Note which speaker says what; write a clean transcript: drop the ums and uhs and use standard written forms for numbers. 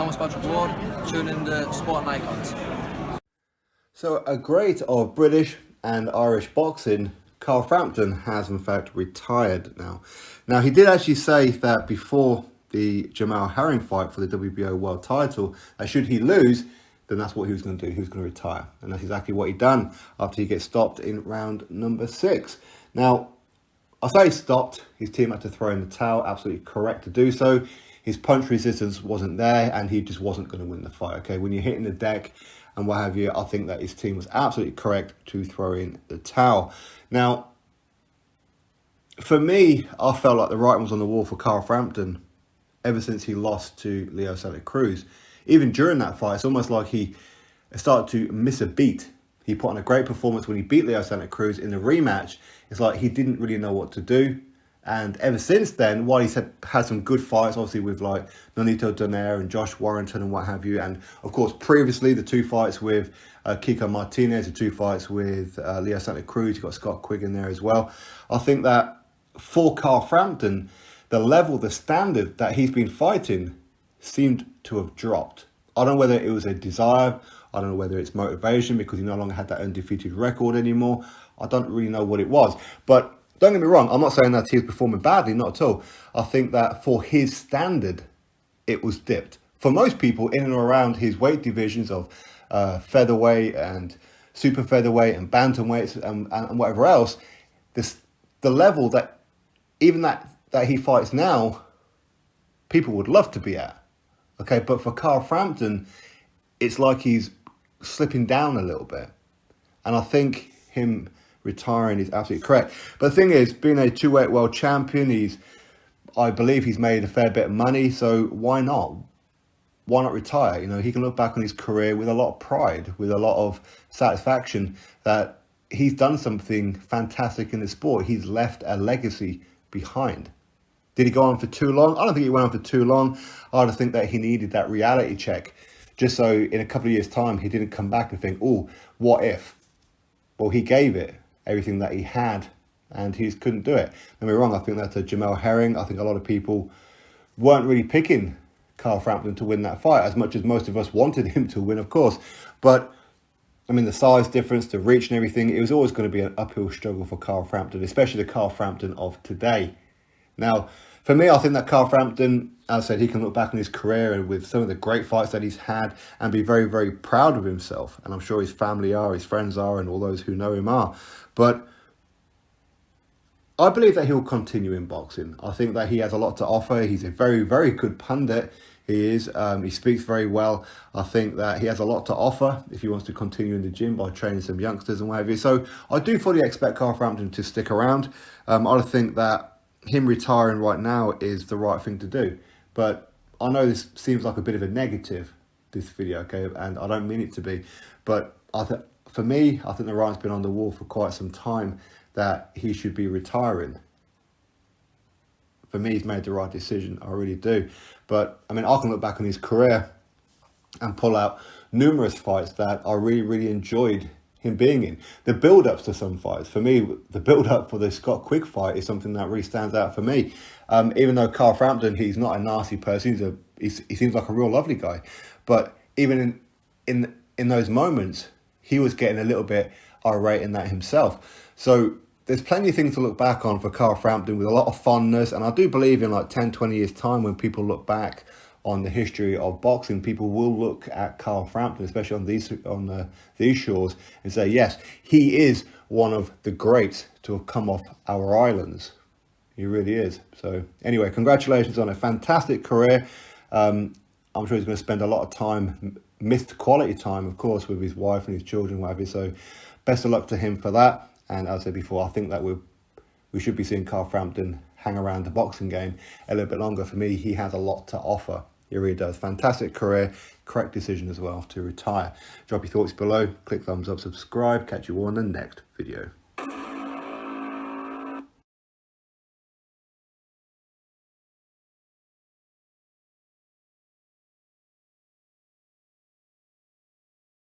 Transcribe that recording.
Speaker 1: Thomas Patrick Ward, tune in the Sport and Icons.
Speaker 2: So a great of British and Irish boxing, Carl Frampton has in fact retired now. Now he did actually say that before the Jamel Herring fight for the WBO world title, that should he lose, then that's what he was going to do. He was going to retire. And that's exactly what he done after he gets stopped in round number 6. Now, I say stopped. His team had to throw in the towel. Absolutely correct to do so. His punch resistance wasn't there and he just wasn't going to win the fight. Okay, when you're hitting the deck and what have you, I think that his team was absolutely correct to throw in the towel. Now, for me, I felt like the writing was on the wall for Carl Frampton ever since he lost to Leo Santa Cruz. Even during that fight, it's almost like he started to miss a beat. He put on a great performance when he beat Leo Santa Cruz in the rematch. It's like he didn't really know what to do. And ever since then, while he's had some good fights, obviously with like Nonito Donaire and Josh Warrington and what have you, and of course previously the 2 fights with Kiko Martinez, the 2 fights with Leo Santa Cruz, you've got Scott Quigg in there as well. I think that for Carl Frampton, the level, the standard that he's been fighting seemed to have dropped. I don't know whether it was a desire, I don't know whether it's motivation because he no longer had that undefeated record anymore. I don't really know what it was. But don't get me wrong, I'm not saying that he was performing badly, not at all. I think that for his standard, it was dipped. For most people in and around his weight divisions of featherweight and super featherweight and bantamweights and whatever else, the level that even that he fights now, people would love to be at. Okay, but for Carl Frampton, it's like he's slipping down a little bit. And I think him retiring is absolutely correct. But the thing is, being a 2-weight world champion, I believe he's made a fair bit of money, so why not? Why not retire? You know, he can look back on his career with a lot of pride, with a lot of satisfaction that he's done something fantastic in the sport. He's left a legacy behind. Did he go on for too long? I don't think he went on for too long. I just think that he needed that reality check, just so in a couple of years' time, he didn't come back and think, oh, what if? Well, he gave it everything that he had, and he just couldn't do it. Don't get me wrong, I think that's a Jamel Herring. I think a lot of people weren't really picking Carl Frampton to win that fight, as much as most of us wanted him to win, of course. But, I mean, the size difference, the reach and everything, it was always going to be an uphill struggle for Carl Frampton, especially the Carl Frampton of today. Now, for me, I think that Carl Frampton, as I said, he can look back on his career and with some of the great fights that he's had and be very, very proud of himself. And I'm sure his family are, his friends are, and all those who know him are. But I believe that he'll continue in boxing. I think that he has a lot to offer. He's a very, very good pundit. He is. He speaks very well. I think that he has a lot to offer if he wants to continue in the gym by training some youngsters and what have you. So I do fully expect Carl Frampton to stick around. I think that him retiring right now is the right thing to do. But I know this seems like a bit of a negative, this video, okay? And I don't mean it to be. But for me, I think the writing's been on the wall for quite some time that he should be retiring. For me, he's made the right decision. I really do. But, I mean, I can look back on his career and pull out numerous fights that I really, really enjoyed him being in. The build-ups to some fights, for me, the build-up for the Scott Quigg fight is something that really stands out for me. Even though Carl Frampton, he's not a nasty person, he seems like a real lovely guy. But even in those moments, he was getting a little bit irate in that himself. So there's plenty of things to look back on for Carl Frampton with a lot of fondness. And I do believe in like 10, 20 years' time, when people look back on the history of boxing, people will look at Carl Frampton, especially on these shores, and say, yes, he is one of the greats to have come off our islands. He really is. So anyway, congratulations on a fantastic career. I'm sure he's going to spend a lot of time, missed quality time, of course, with his wife and his children, whatever. So best of luck to him for that. And as I said before, I think that we should be seeing Carl Frampton hang around the boxing game a little bit longer. For me, he has a lot to offer. He really does. Fantastic career. Correct decision as well to retire. Drop your thoughts below. Click thumbs up, subscribe. Catch you all in the next video.